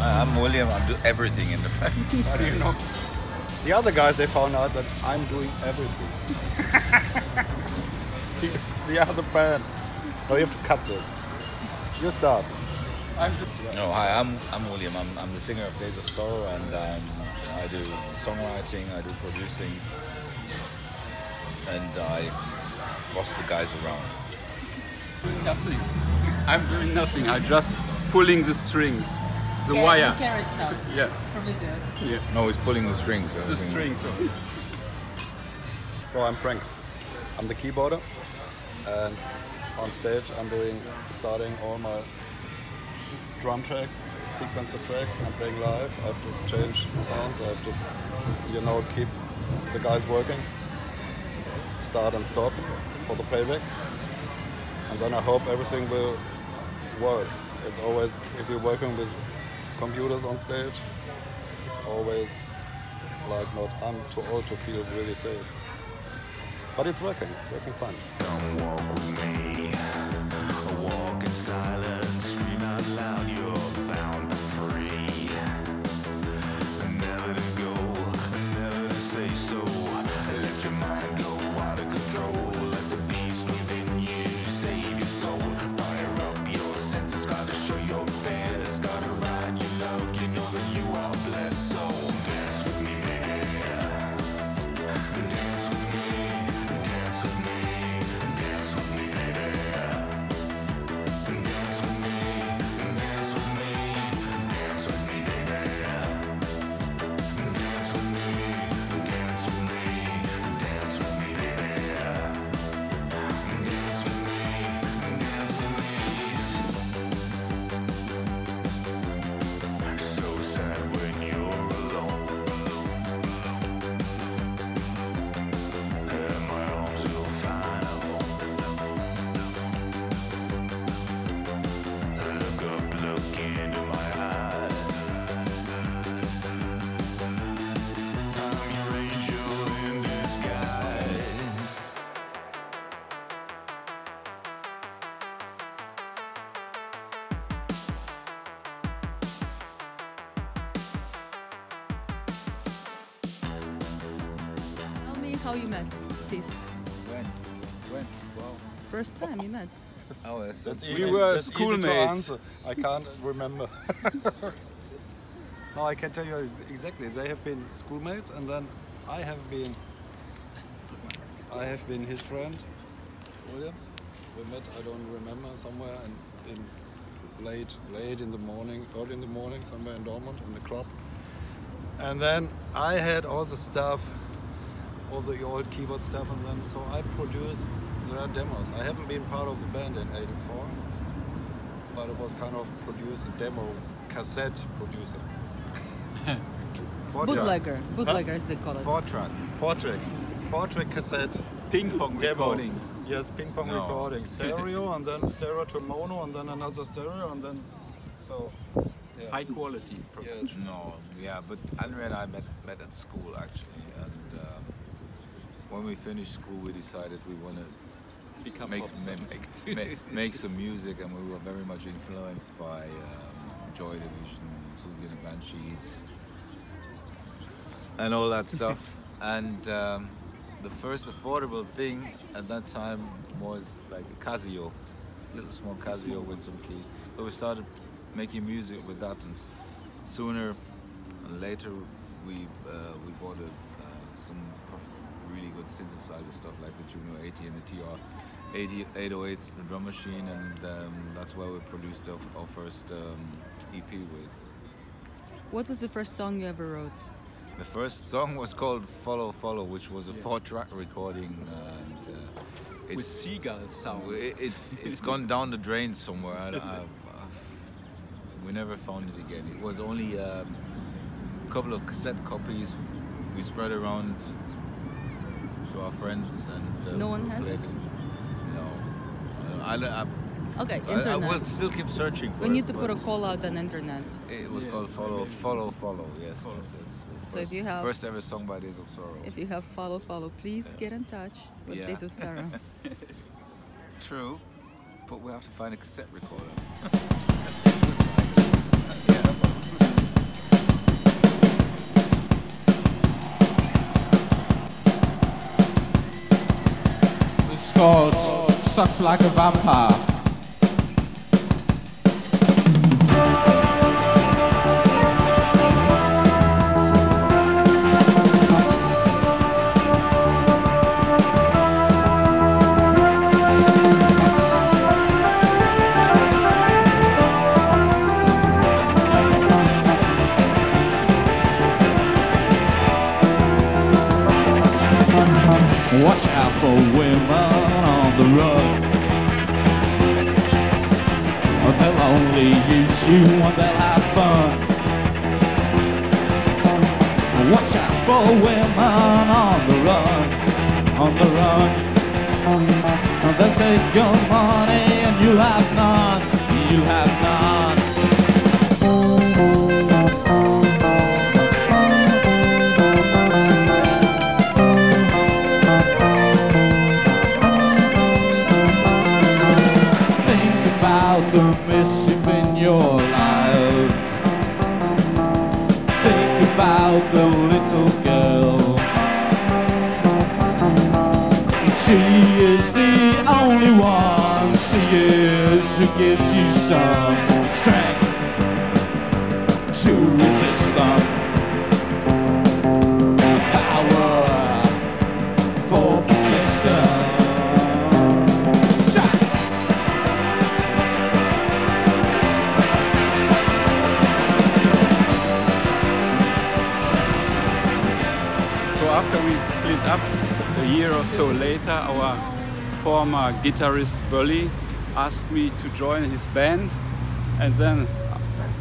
I'm William. I do everything in the band. How do you know? The other guys, they found out that I'm doing everything. the other band. No, you have to cut this. You start. No, hi, I'm William. I'm the singer of Days of Sorrow, and I do songwriting, I do producing, and I boss the guys around. Nothing. I'm doing nothing. I'm just pulling the strings, the wire. Carry stuff. Yeah. For videos. Yeah. No, he's pulling the strings. The strings. So I'm Frank. I'm the keyboarder, and on stage I'm starting all my drum tracks, sequencer tracks. I'm playing live. I have to change the sounds. I have to, keep the guys working, start and stop for the playback, and then I hope everything will work. It's always, if you're working with computers on stage, it's always like I'm too old to feel really safe. But it's working fine. Come walk with me, walk in silence, scream out loud, you're bound for free. Never to go, never to say so, let your mind go out of control, let the beast within you save your soul, fire up your senses, gotta show your best, gotta ride your love, you know that you are blessed, so dance with me, baby, dance with me. Dance with me, dance with me, baby. Dance with me, dance with me, dance with me, baby. Dance with me, dance with me, dance with me, baby. Dance with me, dance with me. So sad when you're alone. And my arms will find a home. Look up, look into my eyes. I'm your angel in disguise. Tell me how you met, please. When? Wow. First time you met. Oh, that's easy. We were That's easy to schoolmates. answer. I can't remember. No, I can tell you exactly. They have been schoolmates, and then I have been his friend, Williams. We met, I don't remember, somewhere in late in the morning, early in the morning, somewhere in Dortmund in the club. And then I had all the stuff, all the old keyboard stuff, and then so I produced their demos. I haven't been part of the band in '84, but it was kind of produce a demo cassette producer. Bootlegger. Bootlegger is the college. Four-track cassette. Ping pong Demo. recording. Yes, ping pong recording. Stereo, and then stereo to mono, and then another stereo, and then so. Yeah. High quality. Yes. No, yeah, but Andre and I met at school actually, and when we finished school, we decided we want to make some music, and we were very much influenced by Joy Division, Susie and the Banshees, and all that stuff. And the first affordable thing at that time was like a Casio, little small Casio with some keys. So we started making music with that, and sooner and later we bought some really good synthesizer stuff like the Juno 80 and the TR 808, the drum machine, and that's where we produced our first EP with. What was the first song you ever wrote? The first song was called Follow Follow, which was a 4-track recording, and With seagull sounds. it's gone down the drain somewhere. We never found it again. It was only a couple of cassette copies we spread around to our friends, and No one has played it? No. Okay, I internet. will still keep searching for We it. need to put a but call out on internet. It was called Follow. Yes. So if you have- first ever song by Days of Sorrow. If you have follow, please get in touch with Yeah. Days of Sorrow. True, but we have to find a cassette recorder. Yeah. sucks like a vampire. Watch out for women on the run. They'll only use you when they'll have fun. Watch out for women on the run, on the run. They'll take your money and you have none, you have none. The mischief in your life. Think about the little girl. She is the only one. She is who gives you some strength to resist them. Power for persistence. After we split up a year or so later, our former guitarist Bully asked me to join his band, and then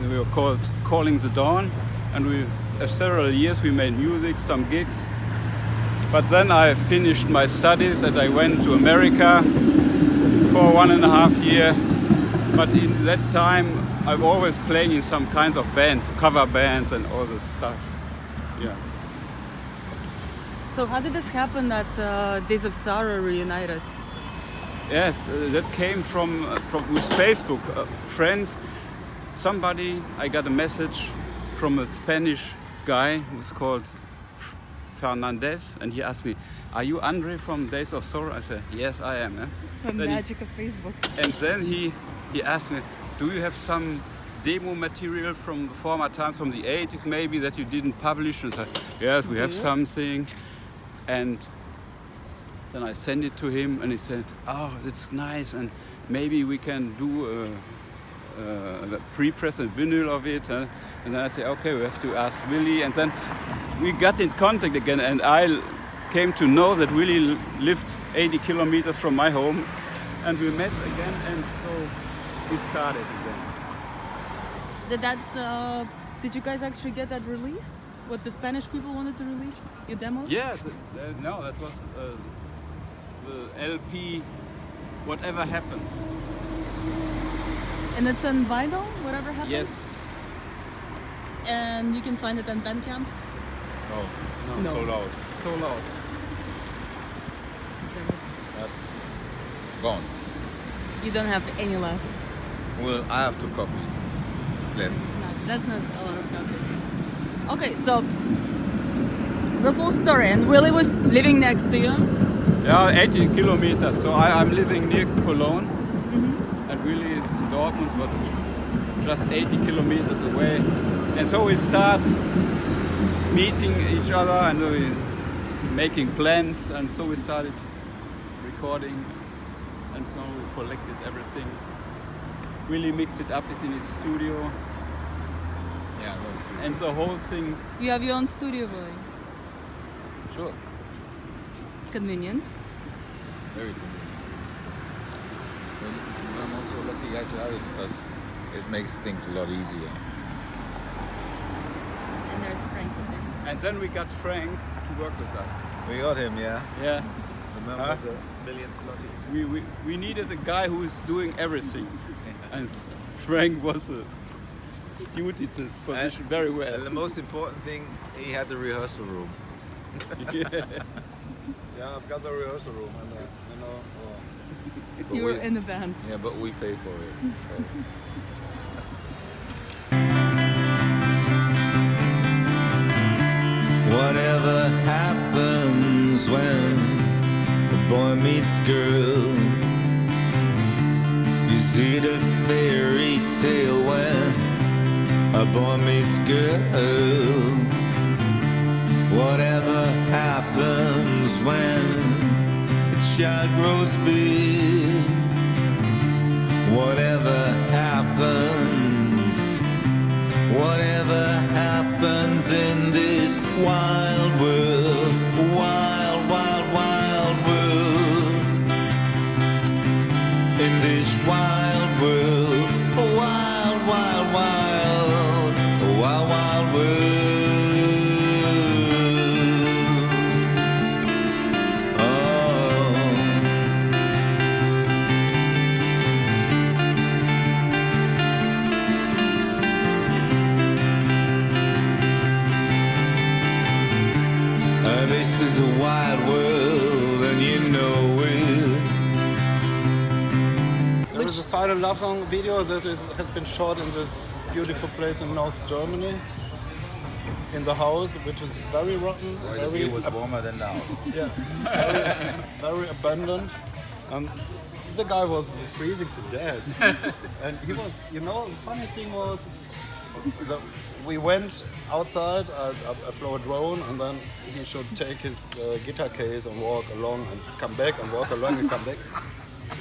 we were called Calling the Dawn, and several years we made music, some gigs. But then I finished my studies and I went to America for 1.5 years. But in that time I'm always playing in some kinds of bands, cover bands and all this stuff. Yeah. So how did this happen that Days of Sorrow reunited? Yes, that came from with Facebook friends. I got a message from a Spanish guy who's called Fernandez, and he asked me, "Are you Andre from Days of Sorrow?" I said, "Yes, I am." The magic of Facebook. And then he asked me, "Do you have some demo material from the former times, from the 80s maybe, that you didn't publish?" And I said, "Yes, we have something." And then I sent it to him, and he said, "Oh, that's nice, and maybe we can do a pre-press and vinyl of it." And then I said, "Okay, we have to ask Willie." And then we got in contact again, and I came to know that Willie lived 80 kilometers from my home, and we met again, and so we started again. Did you guys actually get that released? What the Spanish people wanted to release? Your demos? Yes, no, that was the LP, Whatever Happens. And it's on vinyl, Whatever Happens? Yes. And you can find it on Bandcamp? No. Sold out. Sold out. That's gone. You don't have any left? Well, I have 2 copies left. That's not a lot of copies. Okay, so the full story. And Willie was living next to you? Yeah, 80 kilometers. So I'm living near Cologne, and Willie is in Dortmund, but just 80 kilometers away. And so we start meeting each other and making plans, and so we started recording, and so we collected everything. Willie mixed it up, is in his studio. Yeah, that's true. And the whole thing. You have your own studio, Willie? Sure. Convenient. Very convenient. And I'm also lucky guy to have it because it makes things a lot easier. And there's Frank in there. And then we got Frank to work with us. We got him, yeah. Yeah. Remember the million slotties? We needed a guy who is doing everything. And Frank was suited this position very well. And the most important thing, he had the rehearsal room. Yeah, I've got the rehearsal room, and You were in the band. Yeah, but we pay for it. So. Whatever happens when a boy meets girl, Is it a fairy tale when a boy meets girl? Whatever happens when a child grows big, whatever happens in this wild world, wild, wild, wild world, in this wild world, wild, wild, wild, wild, wild world. This is a wild world, and you know it. There is a silent love song video that has been shot in this beautiful place in North Germany, in the house, which is very rotten. It was warmer than now. Yeah, very abandoned. And the guy was freezing to death. And he was, you know, the funny thing was, we went outside, I flew a drone, and then he should take his guitar case and walk along and come back and walk along and come back.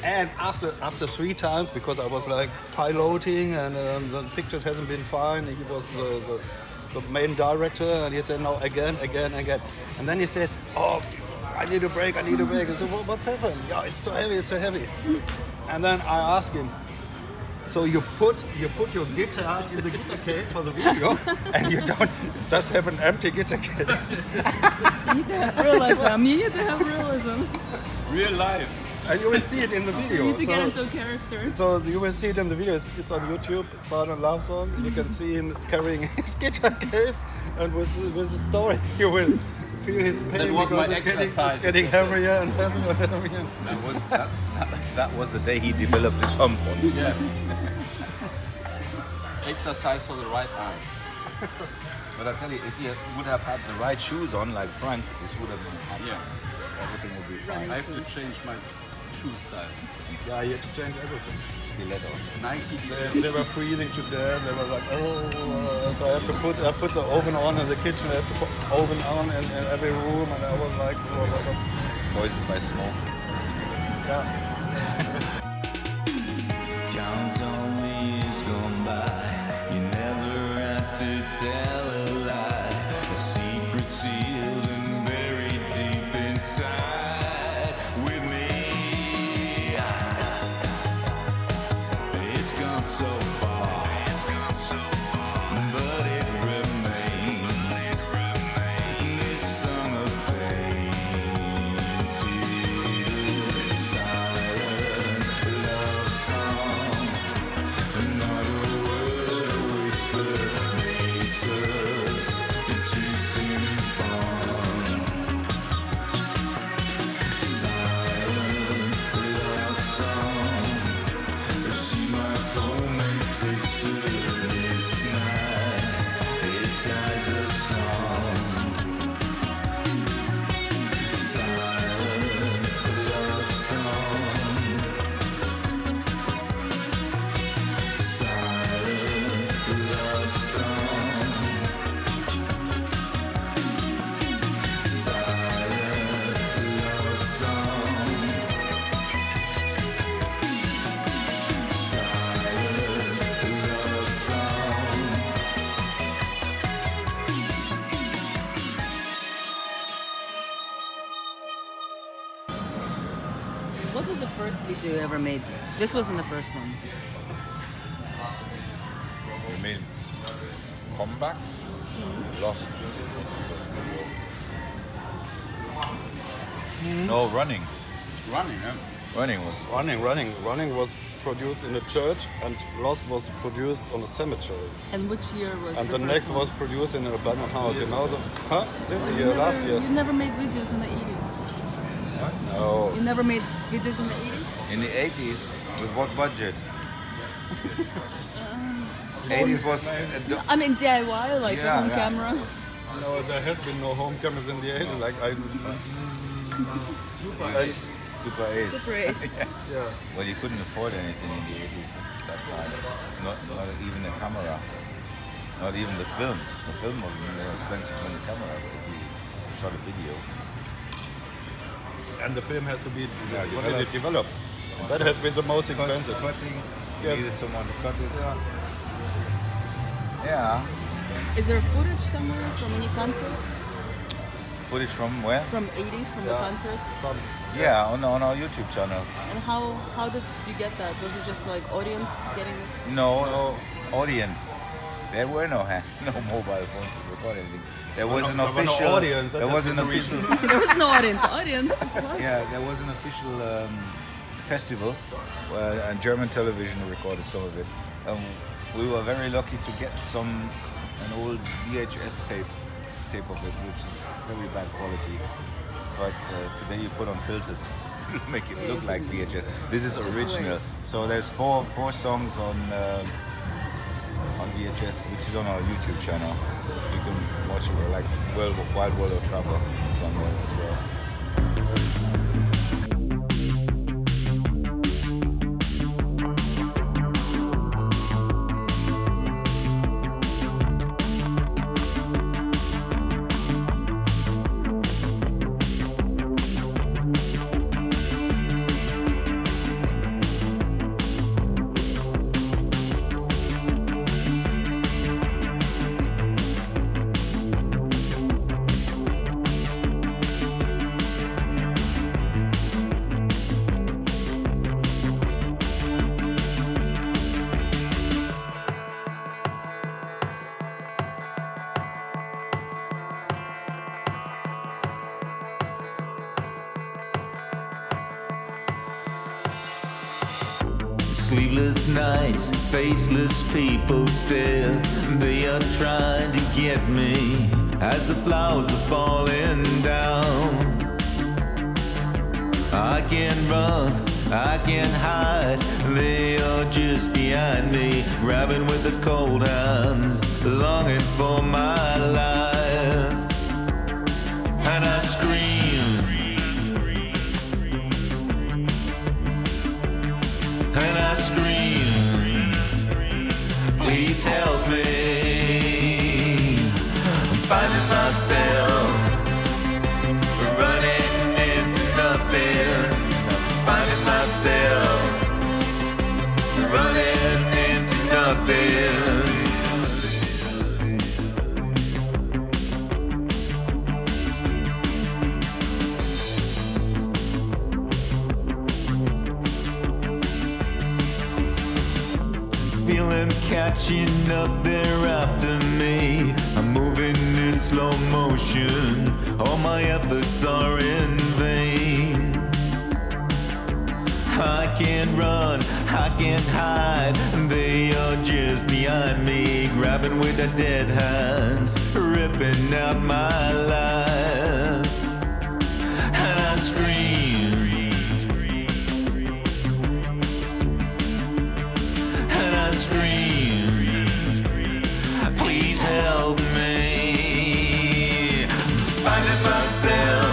And after 3 times, because I was like piloting and the pictures hasn't been fine, he was the main director, and he said, no, again. And then he said, oh, I need a break. I said, well, what's happened? Yeah, it's so heavy. And then I asked him, so you put your guitar in the guitar case for the video, and you don't just have an empty guitar case. You need to have realism. You need to have realism. Real life. And you will see it in the video. You need to get into a character. So you will see it in the video. It's on YouTube. It's Silent Love Song. You can see him carrying his guitar case, and with the story, you will feel his pain. That was my because exercise. it's getting heavier and heavier and heavier. That was the day he developed his home point. Yeah. Exercise for the right arm. But I tell you, if you would have had the right shoes on, like Frank, this would have been happy. Yeah. Everything would be fine. I have to change my shoe style. Yeah, you had to change everything. Stilettos. Nike. They were freezing to death. They were like, so I have to put the oven on in the kitchen. I have to put oven on in every room, and I was like, Poisoned by smoke. yeah. Count on the years gone by. You never had to tell a lie. A secret sealed and buried deep inside with me. It's gone so far, but it remains. This song of pain, silent love song. Not a word, a whisper makes us two sinners born. Silent love song. She my soulmate sister this night. It ties us strong. Silent love song. Silent love song. Silent love song. Silent love song. What was the first video you ever made? This wasn't the first one. You mean comeback? Lost. What's the first video? No, running. Running, yeah. Running was. Running was produced in a church, and Lost was produced on a cemetery. And which year was And the the first next one? was produced in an abandoned house. You know this year, last year. You never made videos in the 80s. No. You never made videos in the 80s? In the 80s, with what budget? 80s was. I mean DIY, like Yeah, a home yeah. camera. No, there has been no home cameras in the 80s. Like Super 8. Super 8. Yeah. Well, you couldn't afford anything in the 80s at that time. Not even a camera. Not even the film. The film wasn't more expensive than the camera if you shot a video. And the film has to be developed. developed. That has been the most expensive. Cutting. You Yes. needed someone to cut it. Yeah. Yeah. Is there footage somewhere from any concerts? Footage from where? From 80s, from the concerts? Some, Yeah, on our YouTube channel. And how did you get that? Was it just like audience getting this? No, audience. There were no mobile phones to record anything. There was an official. audience. There was an official. There was no audience. Audience? What? Yeah, there was an official festival where and German television recorded some of it. We were very lucky to get an old VHS tape of it, which is very bad quality. But today you put on filters to make it look like VHS. This is original. So there's four songs on VHS, which is on our YouTube channel. You can watch it like Wild World of Travel somewhere as well. Sleepless nights, faceless people stare. They are trying to get me as the flowers are falling down. I can't run, I can't hide. They are just behind me, grabbing with the cold hands, longing for my life. And I scream, and I scream, please help me. I'm finding myself running into nothing. I'm finding myself running into nothing. Feeling catching up there after me. I'm moving in slow motion. All my efforts are in vain. I can't run, I can't hide. They are just behind me, grabbing with their dead hands, ripping out my life. And I scream, and I scream, please help me. Finding myself